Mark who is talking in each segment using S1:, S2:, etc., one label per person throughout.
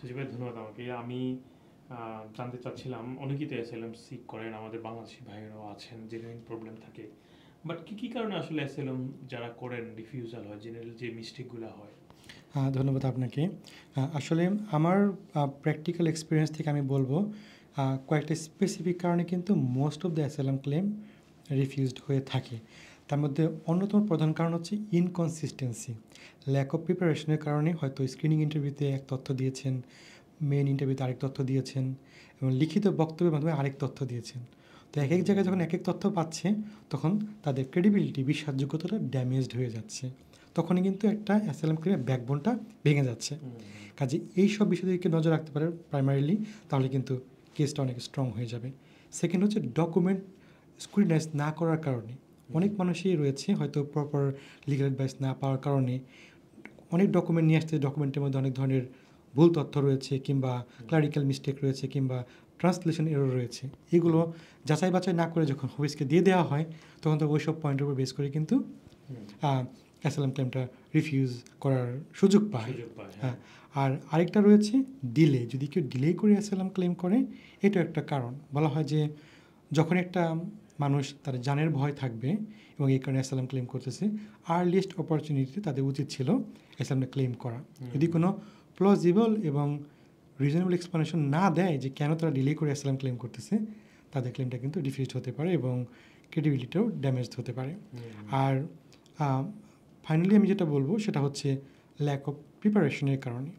S1: সজীব ভাই ধন্যবাদ আমাকে। আমি জানতে চাচ্ছিলাম অনেকেই তো অ্যাসাইলাম সিক করেন, আমাদের বাংলাদেশি ভাইয়েরাও আছেন জেনুইন প্রবলেম থাকে, বাট কি কারণে আসলে অ্যাসাইলাম যারা করেন রিফিউজাল হয়, জেনারেল যে মিস্টেকগুলো হয়?
S2: ধন্যবাদ আপনাকে। আসলে আমার প্র্যাকটিক্যাল এক্সপিরিয়েন্স থেকে আমি বলবো কয়েকটা স্পেসিফিক কারণে কিন্তু most of the asylum claim refused হয়ে থাকে। তার মধ্যে অন্যতম প্রধান কারণ হচ্ছে ইনকনসিস্টেন্সি, ল্যাক অফ প্রিপারেশনের কারণে হয়তো স্ক্রিনিং ইন্টারভিউতে এক তথ্য দিয়েছেন, মেইন ইন্টারভিউতে আরেক তথ্য দিয়েছেন এবং লিখিত বক্তব্যের মাধ্যমে আরেক তথ্য দিয়েছেন। তো এক এক জায়গায় যখন এক এক তথ্য পাচ্ছে তখন তাদের ক্রেডিবিলিটি, বিশ্বাসযোগ্যতাটা ড্যামেজড হয়ে যাচ্ছে। তখনই কিন্তু একটা অ্যাসাইলাম ক্লেমের ব্যাকবোনটা ভেঙে যাচ্ছে। কাজে এই সব বিষয়দিকে নজর রাখতে পারে প্রাইমারিলি, তাহলে কিন্তু কেসটা অনেক স্ট্রং হয়ে যাবে। সেকেন্ড হচ্ছে ডকুমেন্ট স্ক্রুটিনাইজ না করার কারণে অনেক মানুষই রয়েছে হয়তো প্রপার লিগাল অ্যাডভাইস না পাওয়ার কারণে অনেক ডকুমেন্ট নিয়ে আসছে, ডকুমেন্টের মধ্যে অনেক ধরনের ভুল তথ্য রয়েছে কিংবা ক্লারিক্যাল মিস্টেক রয়েছে কিংবা ট্রান্সলেশন এরর রয়েছে। এগুলো যাচাই বাছাই না করে যখন অফিসকে দিয়ে দেওয়া হয় তখন তো ওই সব পয়েন্টের উপর বেস করে কিন্তু অ্যাসাইলাম ক্লেমটা রিফিউজ করার সুযোগ পায়। হ্যাঁ, আর আরেকটা রয়েছে ডিলে। যদি কেউ ডিলে করে অ্যাসাইলাম ক্লেম করে, এটা একটা কারণ। বলা হয় যে যখন একটা মানুষ তার জানের ভয় থাকবে এবং এই কারণে অ্যাসাইলাম ক্লেম করতেছে, আর্লিয়েস্ট অপরচুনিটিতে তাদের উচিত ছিল অ্যাসাইলামটা ক্লেম করা। যদি কোনো প্লজিবল এবং রিজনেবল এক্সপ্লেনেশন না দেয় যে কেন তারা ডিলে করে অ্যাসাইলাম ক্লেম করতেছে, তাদের ক্লেমটা কিন্তু ডিফিউজড হতে পারে এবং ক্রেডিবিলিটিও ড্যামেজড হতে পারে। আর ফাইনালি আমি যেটা বলবো সেটা হচ্ছে ল্যাক অফ প্রিপারেশনের কারণে।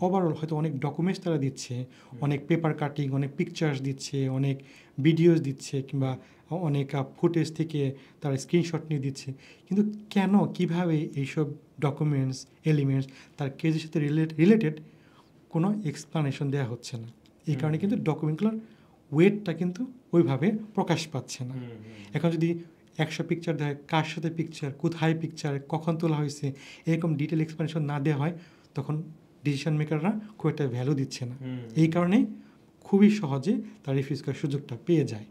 S2: ওভারঅল হয়তো অনেক ডকুমেন্টস তারা দিচ্ছে, অনেক পেপার কাটিং, অনেক পিকচার্স দিচ্ছে, অনেক ভিডিওস দিচ্ছে কিংবা অনেক ফুটেজ থেকে তারা স্ক্রিনশট নিয়ে দিচ্ছে, কিন্তু কেন কীভাবে এইসব ডকুমেন্টস এলিমেন্টস তার কেসের সাথে রিলেটেড কোনো এক্সপ্লানেশন দেওয়া হচ্ছে না। এই কারণে কিন্তু ডকুমেন্টগুলোর ওয়েটটা কিন্তু ওইভাবে প্রকাশ পাচ্ছে না। এখন যদি 100 পিকচার দেয়, কার সাথে পিকচার, কোথায় পিকচার, কখন তোলা হয়েছে, এরকম ডিটেল এক্সপ্লেনেশন না দেওয়া হয়, তখন ডিসিশন মেকাররা খুব একটা ভ্যালু দিচ্ছে না। এই কারণে খুবই সহজে তার রিফিউজ করার সুযোগটা পেয়ে যায়।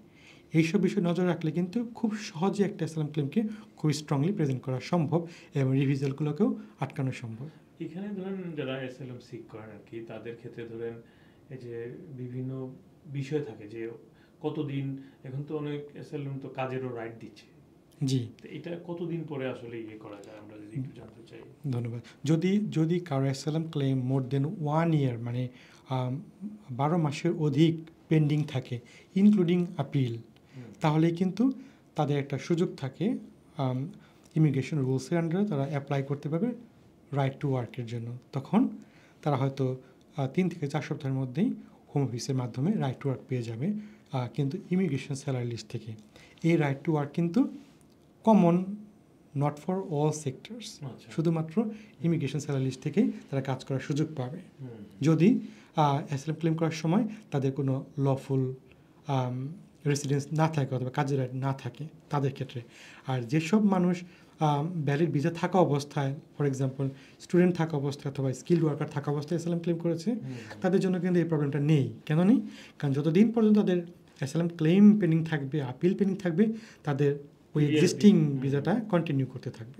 S2: এইসব বিষয় নজর রাখলে কিন্তু খুব সহজে একটা অ্যাসাইলাম ক্লেমকে খুবই স্ট্রংলি প্রেজেন্ট করা সম্ভব এবং রিভিউজালগুলোকেও আটকানো সম্ভব।
S1: এখানে ধরেন যারা অ্যাসাইলাম সিক করেন আর কি, তাদের ক্ষেত্রে ধরেন এই যে বিভিন্ন বিষয় থাকে যে কতদিন, এখন তো অনেক অ্যাসাইলাম তো কাজেরও রাইট দিচ্ছে,
S2: জি,
S1: এটা কতদিন পরে আসলে ইয়ে করা যায় আমরা যদি একটু জানতে চাই।
S2: ধন্যবাদ। যদি কারো অ্যাসাইলাম ক্লেম মোর দেন 1 ইয়ার মানে 12 মাসের অধিক পেন্ডিং থাকে ইনক্লুডিং আপিল, তাহলে কিন্তু তাদের একটা সুযোগ থাকে ইমিগ্রেশন রুলসের আন্ডারে তারা অ্যাপ্লাই করতে পারবে রাইট টু ওয়ার্কের জন্য। তখন তারা হয়তো 3 থেকে 4 সপ্তাহের মধ্যেই হোম অফিসের মাধ্যমে রাইট টু ওয়ার্ক পেয়ে যাবে, কিন্তু ইমিগ্রেশন স্যালারি লিস্ট থেকে। এই রাইট টু ওয়ার্ক কিন্তু common, not for all sectors, শুধুমাত্র ইমিগ্রেশন স্যালারি লিস্ট থেকেই তারা কাজ করার সুযোগ পাবে যদি অ্যাসাইলাম ক্লেম করার সময় তাদের কোনো লফুল রেসিডেন্স না থাকে অথবা কাজের রাইট না থাকে তাদের ক্ষেত্রে। আর যেসব মানুষ ভ্যালিড ভিসা থাকা অবস্থায়, ফর এক্সাম্পল স্টুডেন্ট থাকা অবস্থায় অথবা স্কিল্ড ওয়ার্কার থাকা অবস্থায় অ্যাসাইলাম ক্লেম করেছে, তাদের জন্য কিন্তু এই প্রবলেমটা নেই। কেন নেই? কারণ যতদিন পর্যন্ত তাদের অ্যাসাইলাম ক্লেম পেন্ডিং থাকবে, আপিল পেন্ডিং থাকবে, তাদের ওই এক্সিস্টিং ভিসাটা কন্টিনিউ করতে থাকবে।